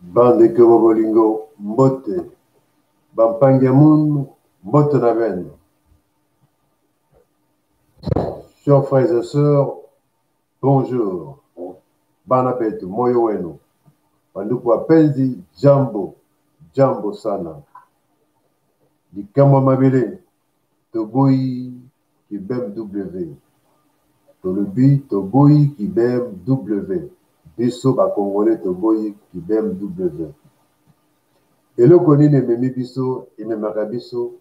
Bande que bolingo, mbote, bampangemun, mbote na veine. Chers frères et sœurs, bonjour. Bon appétit, moyo wenu. Banduku wapenzi, jambo, jambo sana. Likambo mabele, toboyi ki BMW. Tolobi, toboyi ki BMW. Biso ba Congolais toboyi ki BMW. Eloko nini ememi biso, ememaka biso.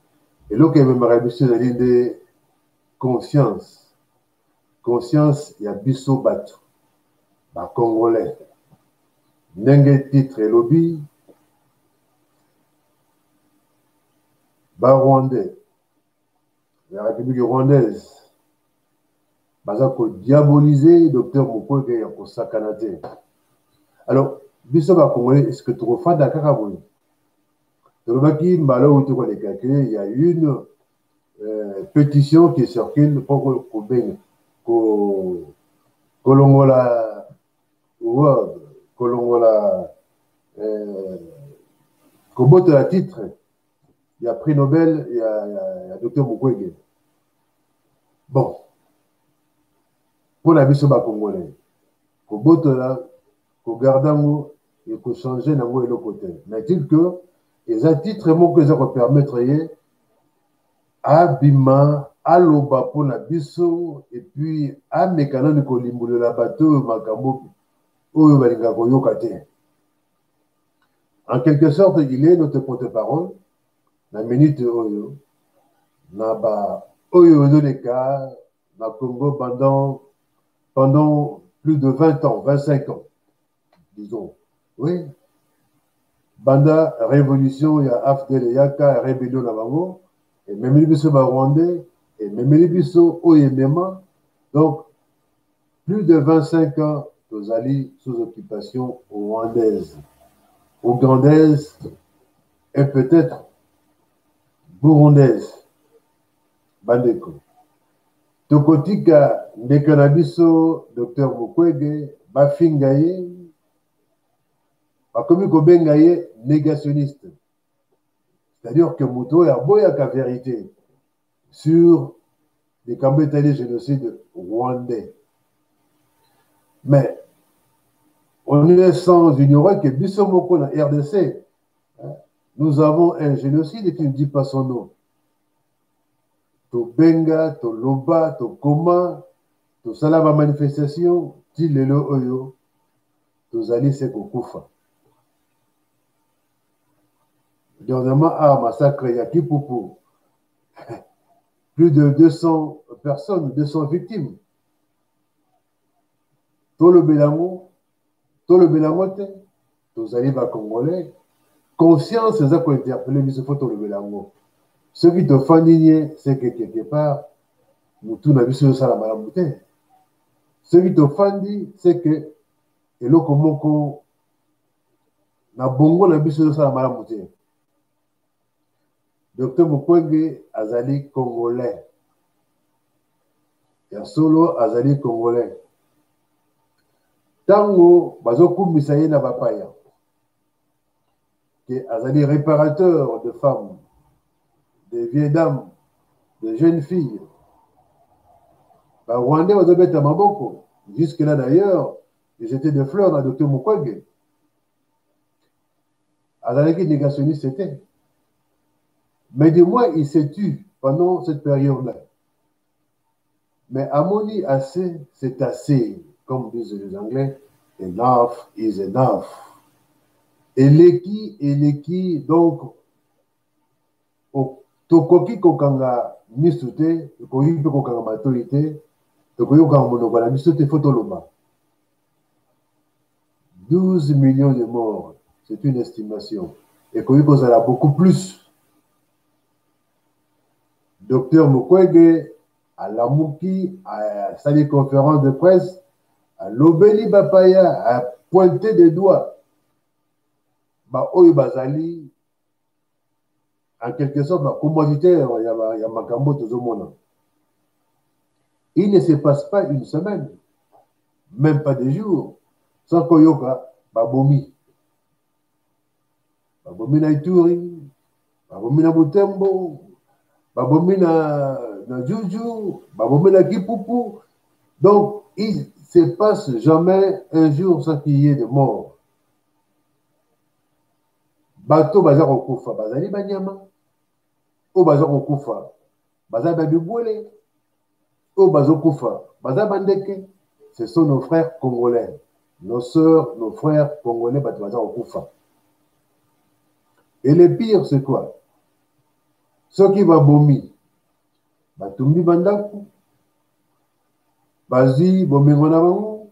Eloko ememaka biso ezali nde conscience. Conscience ya biso bato, ba Congolais. Ndenge titre elobi, ba Rwandais, la République rwandaise, baza ko diaboliser Dr Mukwege ya kosakana te. Alors, biso ba Congolais, est-ce que tokofanda kaka boye? Tolobaki mbala uti kwa lekake, il y a une pétition qui circule pour kolongola word, kolongola kobotola titre. Il y a prix Nobel, il y a Dr Mukwege. Bon, pour la biso ba Congolais, kobotola, kogardango et ko changer nango et le côté. Mais dit que les titres mon que ça permettre abima aloba pour la biso et puis a mekana ni ko limbulo la bateau makambo oyo balinga ko yokate. En quelque sorte, il est notre porte-parole. La minute oyo na ba oyo dans les cas na Congo pendant plus de 20 ans, 25 ans, disons. Oui. Banda révolution ya AFDL yaka rébellion na bango et même les biso ba Rwandais et même les biso oyemema. Donc plus de 25 ans nos alliés sous occupation rwandaise, ougandaise et peut-être burundaise. Bandeko tokotika ndeko na biso Dr Mukwege bafinga ye bakomi kobenga ye négationniste, c'est-à-dire que moto ya boyaka vérité sur les camps génocide rwandais. Mais on est sans ignorer que biso moko na RDC, nous avons un génocide qui ne dit pas son nom. To benga, to loba, to koma, to salaba manifestation, ti lelo oyo, to zali se kokufa. Dernièrement, à massacre Yakipopo, plus de 200 personnes, 200 victimes. Tout le Bélango, tous les Congolais, conscience, c'est ça qu'on interpelle, mais c'est tout le Bélango. Ce qui te fait digner, c'est que quelque part, nous tous n'avons pas ça la malamouté. Ce qui te fait dire, c'est que, et là, comment na bongo na biso ça la malamouté. Dr Mukwege azali Congolais. Ya solo azali Congolais. Tango bazokumisa ye na bapaya. Que azali réparateur de femmes, de vieilles dames, de jeunes filles. Ba Rwandais bazobeta maboko. Jusque là d'ailleurs, ils étaient des fleurs dans Dr Mukwege. Azali négationniste c'était. Mais du moins, il s'est tué pendant cette période-là. Mais Amoni assez, c'est assez, comme disent les Anglais, enough is enough. Et l'équi, donc, tokoki kokanga misute, tokoki kokanga matorité, tokoki kokanga monokala misute fotoloba. 12 millions de morts, c'est une estimation. Et koki kozala beaucoup plus. Docteur Mukwege, à Lamouki, à sa conférence de presse, à l'Obéli Bapaya, à pointer des doigts. Bah, Oyo Bazali, en quelque sorte, ma commoditaire, il y a Makambo Tozomona. Il ne se passe pas une semaine, même pas des jours, sans Koyoka, Babomi. babomi na Ituri, babomi na Butembo, babomi na Juju, babomi na Kipupu. Donc, il ne se passe jamais un jour sans qu'il y ait de morts. Bato baza kokufa, bazali banyama. O baza kokufa, baza babibwele. O baza kokufa, baza bandeke. Ce sont nos frères congolais, nos sœurs, nos frères congolais, bato baza kokufa. Et le pire, c'est quoi? Ceux qui vont bomi, batumbi bandaku, bazi bomengo na bango,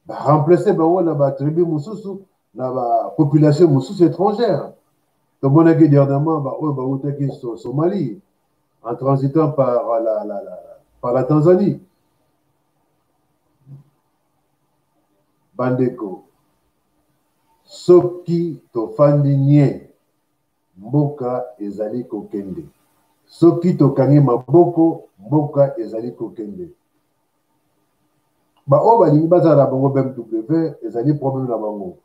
ba remplacer bango na ba tribu mususu, na ba population mususu étrangère. Comme on a dit dernièrement, ba utaki Somalie, en transitant par la Tanzanie. Bandeko, soki tofandi nye, mboka ezali kokende. Soki tokangi maboko, mboka ezali kokende. Ba o balingi bazala bango BMW, ezali problème na bango.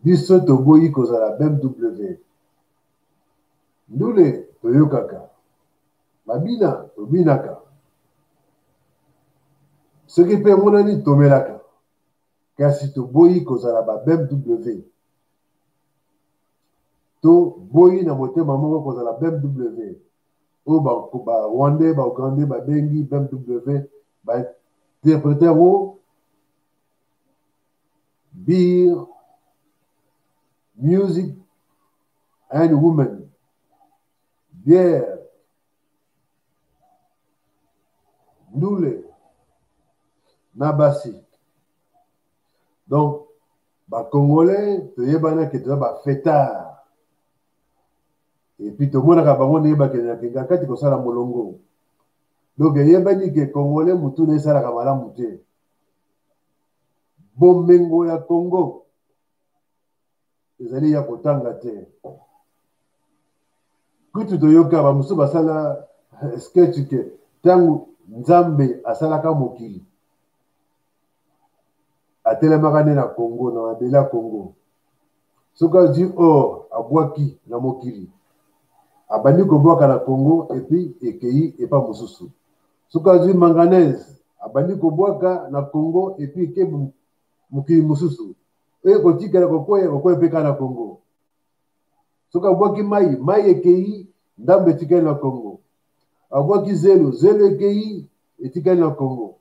Biso toboyi kozala BMW. Ndule toyokaka. Babina tobinaka. Soki pe monani tomelaka. Kasi toboyi kozala ba BMW. To boyi na motema moko kozala BMW. O ba Rwandais, ba Ougandais, ba bengi BMW, ba interpréter o beer, music and women. Bière, ndule, nabasi. Donc, ba Congolais, toyebana ke toza ba fêtard. Et puis tout le monde a bango neba ke kati ko sala molongo. Donc yebani ke Congolais mutu ne sala kamala muté. Bomengo ya Congo. Ezali ya kotanga te. Kutu toyoka ba musu basala sketch ke tangu Nzambe asalaka mokili. Atelemaka na Congo na mabela Congo. Soka di or abwaki na mokili. Abandi kobwaka na Congo et puis ekei et pas mususu. Soka di manganèse abandi kobwaka na Congo et puis ke mokili mususu. E kotika na kokoya peka na Congo. Soka abwaki mai ekei ndambe etikali na Congo. Abwaki zelo ekei etikali na Congo.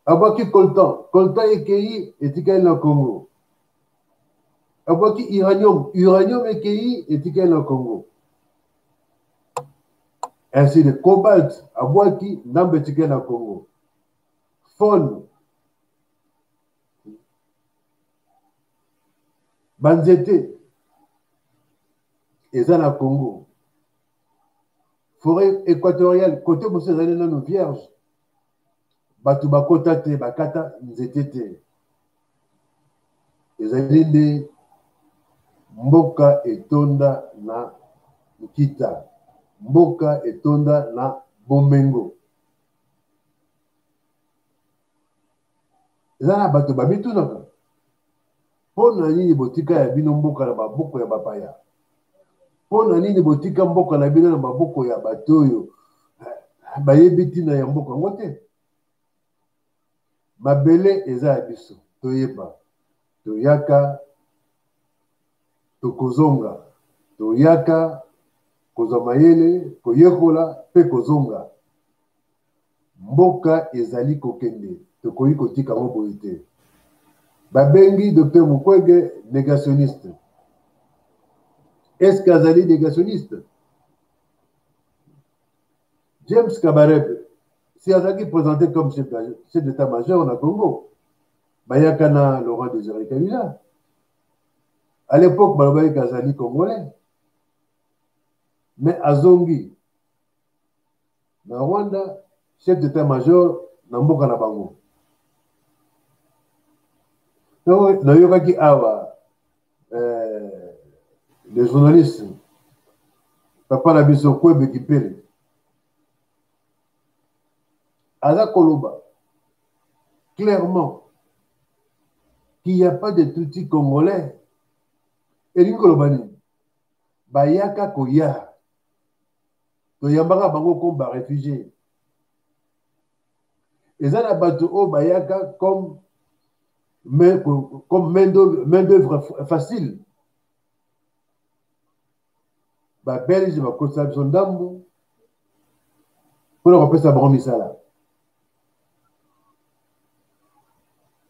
Abwaki coltan ekei etikali na Congo. Abwaki uranium ekei etikali na Congo. Ainsi de cobalt abwaki ndambe etikali na Congo. Faune, banzete eza na Congo. Forêt équatoriale, côté mosusu ezali nano vierge. Bato bakota te, bakata nzete te. Ezali nde mboka etonda na nkita. Mboka etonda na bomengo. Eza na bato babitunaka. Pona nini botika ya bino mboka na maboko ya bapaya? Pona nini botika mboka na bino na maboko ya bato oyo bayebi ntina ya mboka yango te? Mabele eza ya biso, toyeba. Toyaka, tokozonga. Toyaka, kozwa mayele, koyekola, pe kozonga. Mboka ezali kokende, tokoyi kotika ngo boye te. Babengi Dr Mukwege négationniste. Est-ce qu'azali négationniste? James Kabarebe, si azali présenté comme chef d'état-major na Congo, bayaka na Laurent Désiré Kabila. À l'époque, balobaki kazali congolais. Mais azongi na Rwanda, chef d'état-major na mboka na bango. Nayokaki awa les journalistes papa na biso Kwebe Kipele aza koloba clairement qu'il n'y a pas de Tutsi congolais elingi koloba nini bayaka koya toyambaka bango comme baréfugie eza na bato oyo bayaka comme main d'œuvre facile babelge bakosisa biso ndambu mpona kopesa bango misala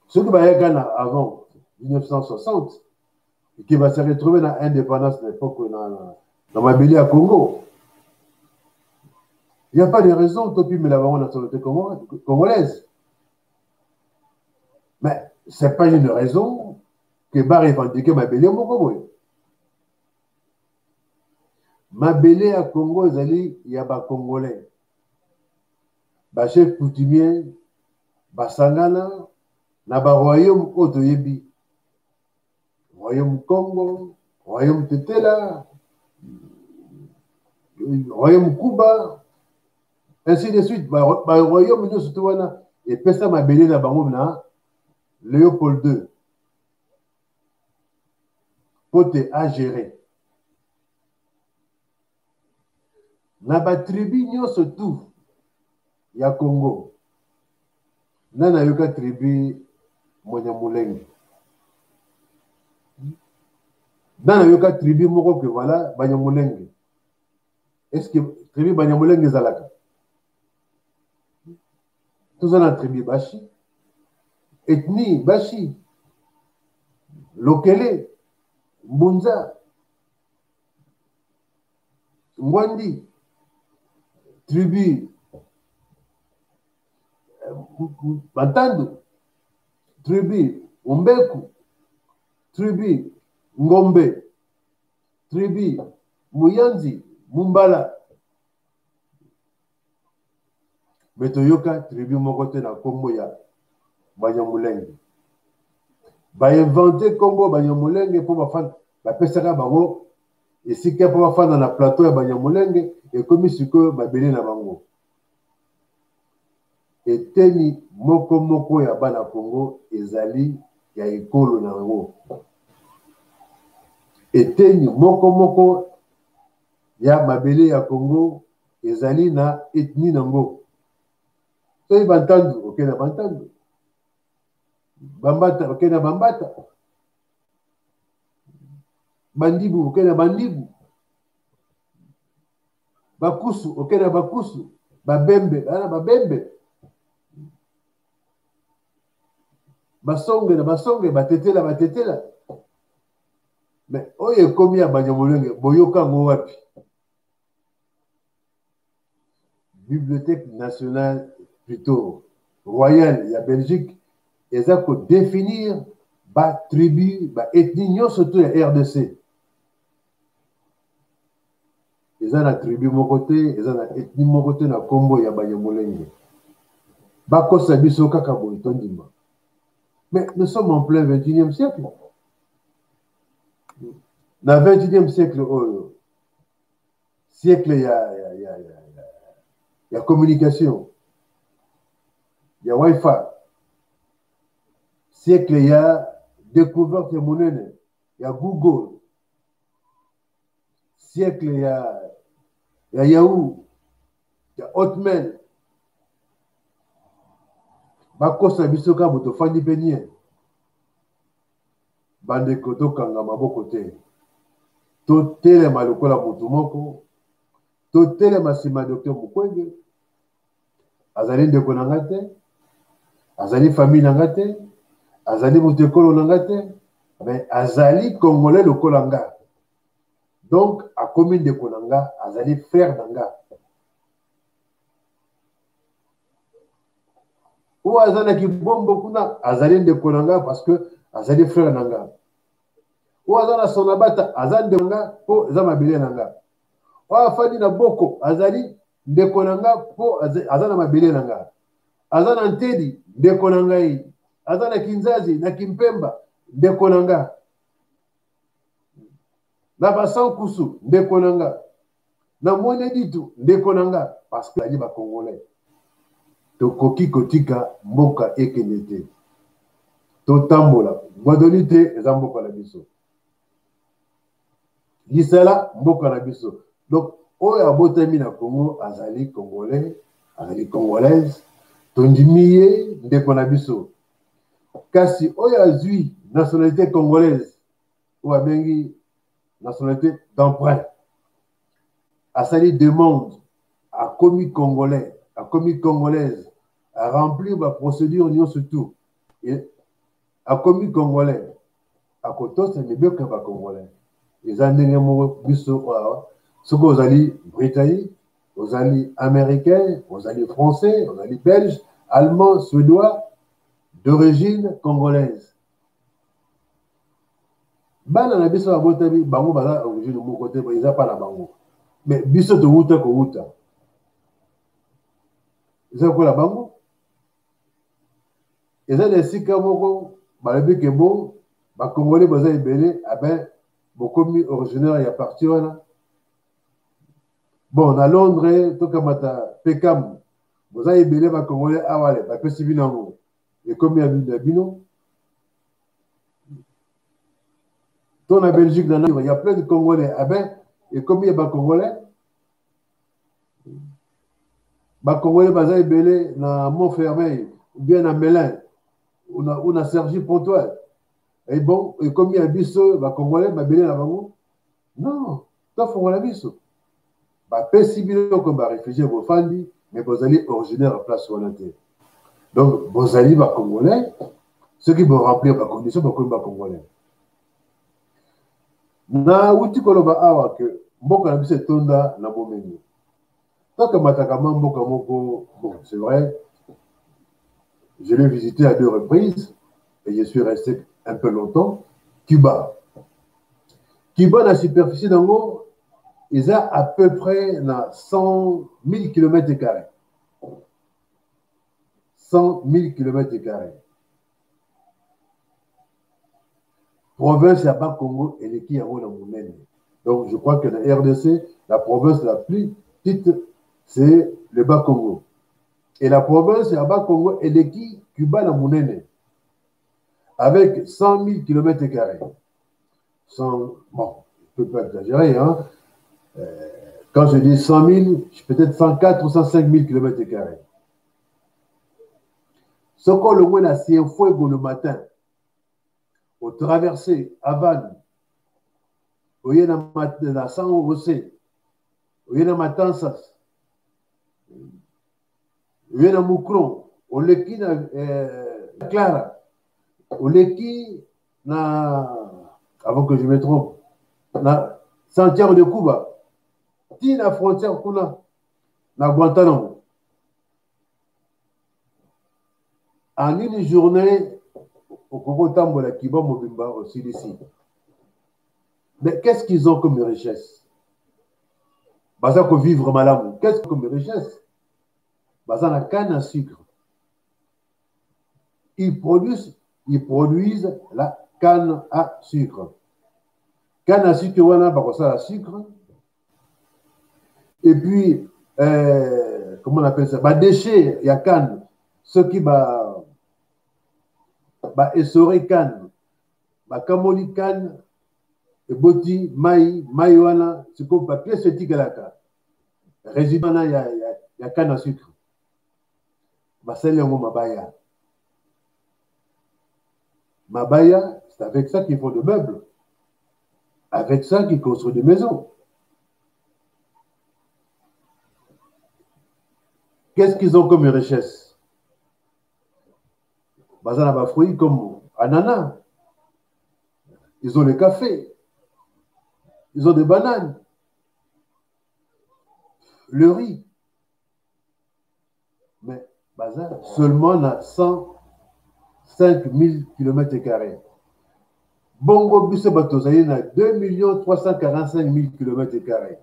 soki bayaka na avant 1960 qui va se retrouver dans l'indépendance de l'époque dans mabele ya Congo. Il n'y a pas de raison topi mais la nationalité congolaise. Mais ce n'est pas une raison que va revendiquer mabele ya Congo. Mabele ya Congo ezali ya ba Congolais. Ba chef coutumier basangana na ba royaume oto yebi. Royaume Congo, Royaume Tetela, Royaume Cuba, ainsi de suite. Royaume nous surtout et pesa mabele na bango na Léopold II. Pote à gérer. Na ba tribu nous surtout ya Congo. Nana yoka tribu Monyamulenge. Dans le tribu moko que voilà Banyamulenge. Est-ce que tribu Banyamulenge zalaka? Tout ça dans tribu Bashi. Ethnie Bashi. Lokele. Mbunza. Mwandi. Tribu Bantandu. Tribu Umbeku. Tribu Ngombe, tribu, Muyanzi, Mumbala. Metoyoka, tribu Mokote na Congo ya Banyamulenge. Ba inventé Congo Banyamulenge pour bafana, ba pesaka bango, et si ke pour bafana na plateau ya Banyamulenge, et comme siko babele na bango. Et teni moko ya bana Congo, ezali ya ekolo na bango. Eteni moko ya mabele ya Congo ezali na ethnie nango. Soki Bantandu, ok na Bantandu. Bambata, ok na Bambata. Bandibu, ok na Bandibu. Bakusu, ok na Bakusu. Babembe, na Babembe. Basonge na Basonge, Batetela, Batetela. Mais oye komi ya Banyamulenge boyoka ngo wapi? Bibliothèque nationale plutôt royale ya Belgique eza ko définir ba tribu ba ethnie nyonso to ya RDC. Eza na tribu moko te, eza na ethnie moko te na kombo ya Banyamulenge. Bakosa biso kaka boye tondima. Mais nous sommes en plein 21e siècle. Dans le 21e siècle, siècle, il y a communication, il y a Wi-Fi. Siècle, il y a découverte monnaie, il y a Google. Siècle, il y a Yahoo, il y a Hotmail. Bakosa bisoka boto fandi penye. Bande koto kanga maboko te. Totelema lokola motu moko, totelema nsima Dr Mukwege, azali ndeko na nga te, azali famille na nga te, azali moto ekolo na nga te, mais azali congolais lokola nga. Donc akomi ndeko na nga, azali frère na nga. Ou azali kibombo kuna, azali ndeko na nga parce que azali frère na nga. Ou azana sonabata azali ndeko nga po eza mabele na nga. Ou afandi na boko azali ndeko na nga po azana mabele na nga. Azana ntedi ndeko na ngai. Azana kinzazi na kimpemba ndeko na nga. Na basan kusu ndeko na nga. Na mwene ditu ndeko na nga parce que ali ba congolais. Tokoki kotika mboka ekende te. Totambola. Gwadoni te eza mboka la biso. Gisela mboka na biso. Donc oyo abotami na Congo azali congolais, azali congolaise, tondimi ye ndeko na biso. Kasi oyo azwi nationalité congolaise ou abengi nationalité d'emprunt, asali demande, a commis congolais, a commis congolaise, a rempli la procédure nyonso surtout, et a commis congolais, a koto c'est mieux que pas congolais. Les années moko biso soki ozali britannique, ozali américain, ozali français, ozali belge, allemand, suédois, d'origine congolaise. Bana na biso abotami bango baza origine moko te, eza pa na bango. Mais biso to wuta ko wuta. Eza ko la bango. Eza des sika moko balobi ke bon ba congolais baza ebele aben bokomi originaire ya parti wana. Bon, à Londres, to kamata Pekam, boza ebele ba congolais awale ba pesi binango. Et comme il y a bino. Dans la Belgique, il y a plein de Congolais. Ah ben, et combien il y a de Congolais? Les Congolais, ils sont belés dans Montfermeil, ou bien dans Mélin, ou dans Sergi Pontoise. Et bon, et combien il y a de Congolais, ils sont belés là-bas? Non, il faut la biso. Si vous comme réfugié, vous fandi, mais vous allez originaire à place volontaire. Donc, vous allez les Congolais, ceux qui vont remplir les conditions pour les Congolais. Na uti koloba awa ke mboka na biso etonda na bomeni. Taka matakama mboka moko, bon, c'est vrai, je l'ai visité à 2 reprises et je suis resté un peu longtemps. Cuba. Cuba, la superficie d'ango, ils ont à peu près 100 000 km². 100 000 km². Province à Bas-Congo et qui a la monnaie. Donc, je crois que la RDC, la province la plus petite, c'est le Bas-Congo. Et la province à Bas-Congo et qui Cuba la monnaie. Avec 100 000 km². Bon, je ne peux pas exagérer, hein. Quand je dis 100 000, peut-être 104 ou 105 000 km². Ce qu'on le voit là, c'est un fuego le matin. Au traversé, Havane, au Yéna San José, au Yéna Matanzas, au Yéna Mukron, au Leki na Clara, au Leki na, avant que je me trompe, na Santiago de Cuba, ti la frontière kuna na Guantanamo. En une journée, au Congo Tambola Kiba Mobimba aussi ici. Mais qu'est-ce qu'ils ont comme richesse? Baza ko vivre malamou. Qu'est-ce comme richesse? Baza la canne à sucre. Ils produisent la canne à sucre. Canne à sucre, wana bakosa la sucre. Et puis, comment on appelle ça? Bah déchets, il y a canne. Ceux qui essoré canne, kamoli canne, et boti, maïwana, c'est comme papier, c'est tigalaka. Résident, il y a canne à sucre. Mabaya. Mabaya, c'est avec ça qu'ils font des meubles. Avec ça qu'ils construisent des maisons. Qu'est-ce qu'ils ont comme richesse? Bazana ba fruits comme ananas. Ils ont le café. Ils ont des bananes. Le riz. Mais Bazar, seulement à 105 000 km². Bongo Bisse Batozaï a 2 345 000 km².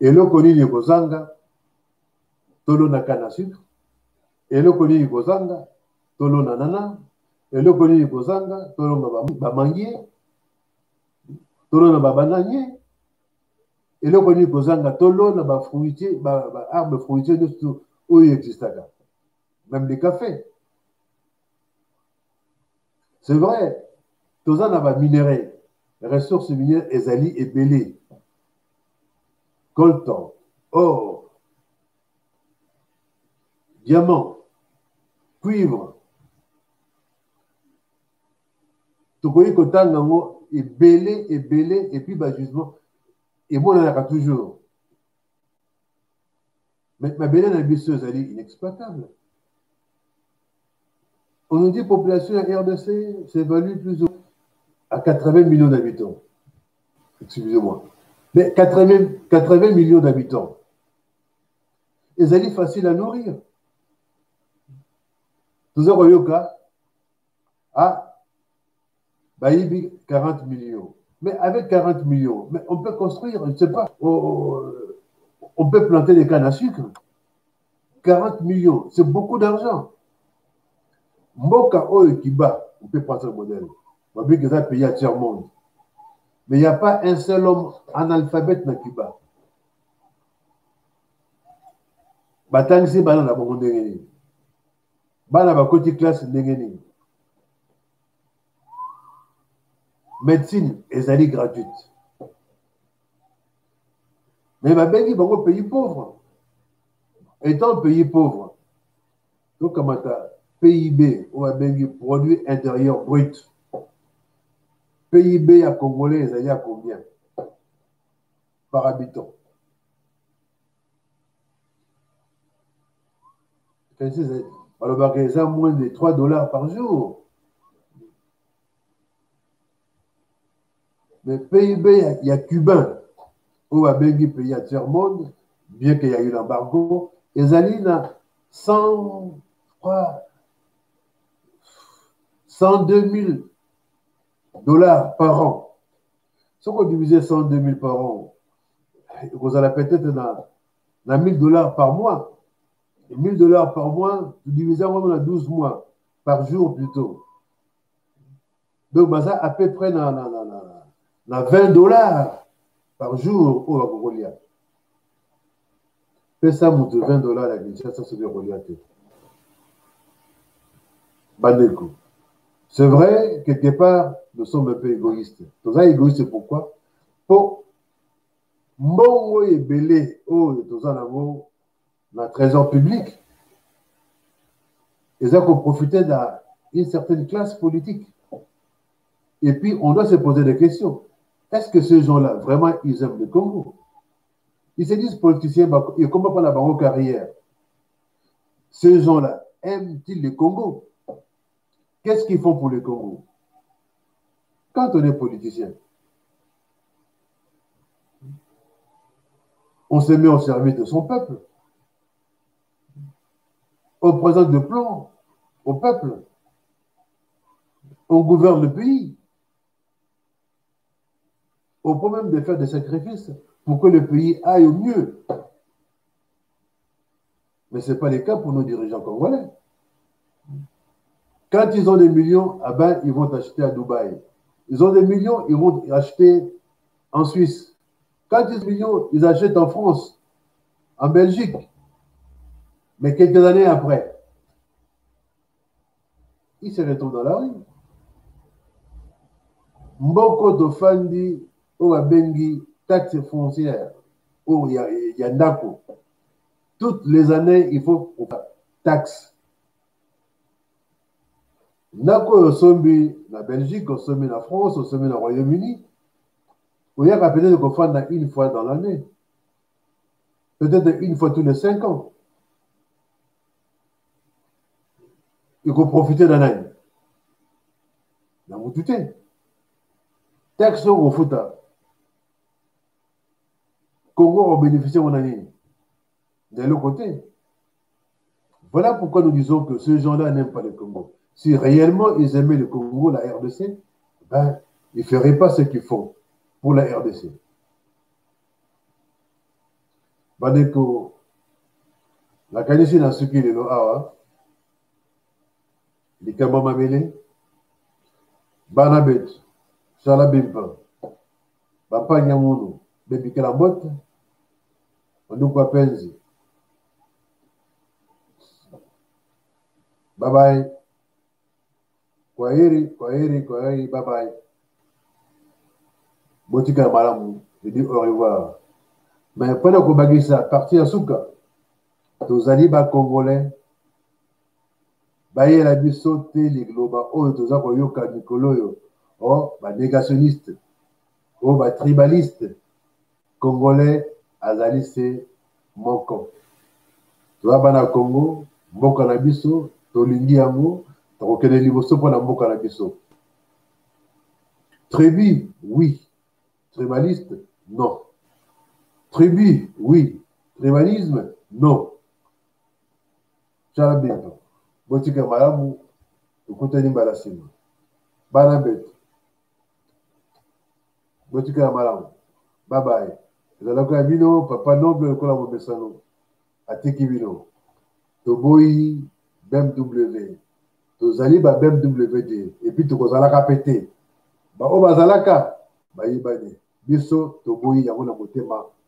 Et le Koni Nikozanga, Tolo na canne à sucre. Et le Koni Nikozanga, Tolo na nana. Et le Koni Nikozanga, Tolo na bamangier. Tolo na babananier. Et le Koni Nikozanga, Tolo na ba fruitier, arbre fruitier de tout où il existe. Même des cafés. C'est vrai, tout ça n'a pas minéré. ressources minières ezali ebele, coltan, or, diamant, cuivre, tokoki kotanga yango ebele ebele, et puis bajusement emonanaka toujours, mais mabele na biso ezali inexploitable. On nous dit population à RDC s'évalue plus ou moins à 80 millions d'habitants. Excusez-moi. Mais 80 millions d'habitants. Ezali facile à nourrir. Tout ça, Royoka, ah, Baïbi, 40 millions. Mais avec 40 millions, mais on peut construire, je ne sais pas, on peut planter des cannes à sucre. 40 millions, c'est beaucoup d'argent. Mboka Oyo Kiba, on peut prendre ce modèle. On va dire que ça pays à tiers-monde. Mais il n'y a pas un seul homme analphabète dans Kiba. Batangisi bana na bongo ndenge nini. Bana bakoti classe ndenge nini. Médecine ezali gratuite. Mais babengi bango pays pauvre. Étant pays pauvre, donc comme PIB, on babengi produit intérieur brut. PIB à Congolais ezali à combien par habitant? Alors, ils ont moins de 3 dollars par jour. Mais PIB, il y a Cubain, où a béni pays à tiers-monde, bien qu'il y a eu l'embargo, ils allaient à 100, je crois, 102 000 dollars par an. Si on divisait 102 000 par an, vous allez peut-être dans 1000 dollars par mois. Et 1000 dollars par mois, vous divisez en 12 mois, par jour plutôt. Donc, ça à peu près dans 20 dollars par jour au Rolia. Fais ça, mon 20 dollars la Kinshasa, ça c'est le Rolia. Bandeko. C'est vrai, quelque part, nous sommes un peu égoïstes. Nous sommes égoïstes pourquoi? Pour Mbongo et Belé, oh, nous avons un trésor public. Ils ont profité d'une certaine classe politique. Et puis, on doit se poser des questions. Est-ce que ces gens-là, vraiment, ils aiment le Congo? Ils se disent politiciens, ils ne combattent pas la banque carrière. Ces gens-là, aiment-ils le Congo? Qu'est-ce qu'ils font pour le Congo? Quand on est politicien, on se met au service de son peuple. On présente des plans au peuple. On gouverne le pays. On peut même de faire des sacrifices pour que le pays aille au mieux. Mais ce n'est pas le cas pour nos dirigeants congolais. Quand ils ont des millions, ah ben, ils vont acheter à Dubaï. Ils ont des millions, ils vont acheter en Suisse. Quand ils ont des millions, ils achètent en France, en Belgique. Mais quelques années après, ils se retrouvent dans la rue. Mboko Tofandi, Owabengi, taxe foncière, oh, il y a Ndako. Toutes les années, il faut taxe. Ndako au sommet la Belgique, au sommet la France, au sommet le Royaume-Uni. Il y a peut-être qu'on fait une fois dans l'année. Peut-être une fois tous les 5 ans. Il faut profiter d'un an. Dans vous doutez. Taxe au Fouta. Congo a bénéficié de année. De l'autre côté. Voilà pourquoi nous disons que ces gens-là n'aiment pas le Congo. Si réellement ils aimaient le Congo, la RDC, ben, ils ne feraient pas ce qu'ils font pour la RDC. Bandeko, la kanisi na suki lelo awa, likamba mamele, bana betu, sala bimpa, bapa nyamunu, bebikela mbote, banduku wapenzi. Bye bye. Kwaheri, kwaheri, kwaheri, bye bye. botika malamu, je dis au revoir. Mais pendant qu'on bague ça, parti à Souka, tozali ba Congolais, baye la biso te les globa, oh, toza koyoka mikolo yo, oh, ba négationniste, oh, ba tribaliste, Congolais, azali se moko. Toza bana Congo, mboka na biso, tolingi yango, tokokende liboso mpona mboka na biso. Tribu, oui. Tribaliste, non. Tribu, oui. Tribalisme, non. Chala bientôt. Botika malamu, tukutani balasima. Bana betu. Botika malamu. Bye bye. Ezalaka bino, papa noble kola mobesano. Atiki bino. Toboyi BMW. Tozali ba BMW. Et puis tokozalaka pété. Ba o bazalaka, ba yibane. Biso toboyi yango na motema